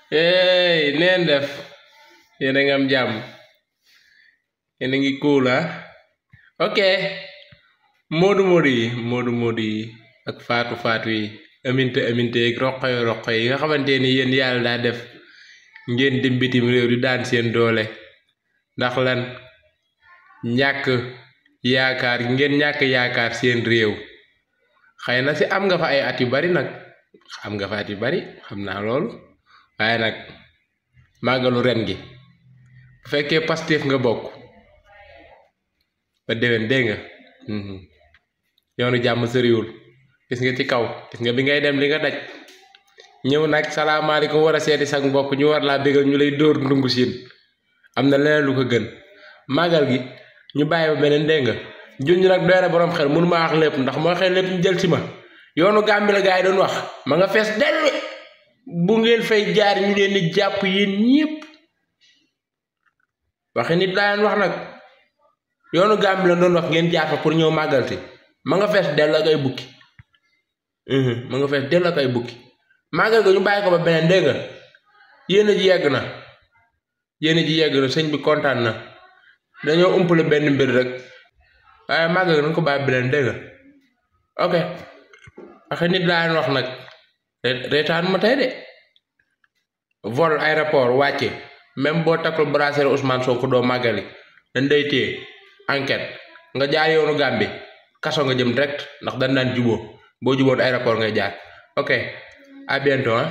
hey neen def yéen a ngi am jàmm yéen a ngi cool ok moodu yi ak faatu yi aminte ak roqo yi nga xamante ni yéen yàlla daa def ngeen dem bitim réew di daan seen doole ndax lan ñàkk yaakaar ngeen ñàkk yaakaar seen réew xëy na si am nga fa ay at yu bari nag am nga fa at yu bari xam naa loolu waaye nag màggalu ren gi bu fekkee Pastef nga bokk ba déwén dégg nga yoonu jàmm sëriwul gis nga ci kaw gis nga bi ngay dem li nga daj ñëw nag salaamaaleykum war a seeti sag mbokk ñu war laa bégal ñu lay dóor ndungu siin am na leneen lu ko gën màggal gi ñu bàyyi ba beneen dégg nga junj nag doy na borom xel mënu ma wax lépp ndax moo xel lépp ñu jël si ma yoonu Gàmbi la gaa yi doon wax ma nga fees dell bu ngeen fay jaar ñu leen di jàpp yéen ñépp waxe nit laa leen wax nag yoonu Gàmbi la doon wax ngeen jaar fa pour ñëw màggal si ma nga fees dell ak ay bukki ma nga fees dell ak ay bukki màggal ga ñu bàyyi ko ba beneen dégg nga yéen ji yegg na sëñ bi kontaan na dañoo umpale benn mbir rek waaye màggal ga nañ ko bàyyi beneen dégg nga ok waxe nit laa leen wax nag reetaan ma tey de vol aéroport wàcce même boo takkul bracelet Ousmane Sonko doo màggali dañ day téye enquête nga jaar yoonu Gàmbi kaso nga jëm direct ndax dañ naan juboo boo juboon aéroport ngay jaar ok à bientôt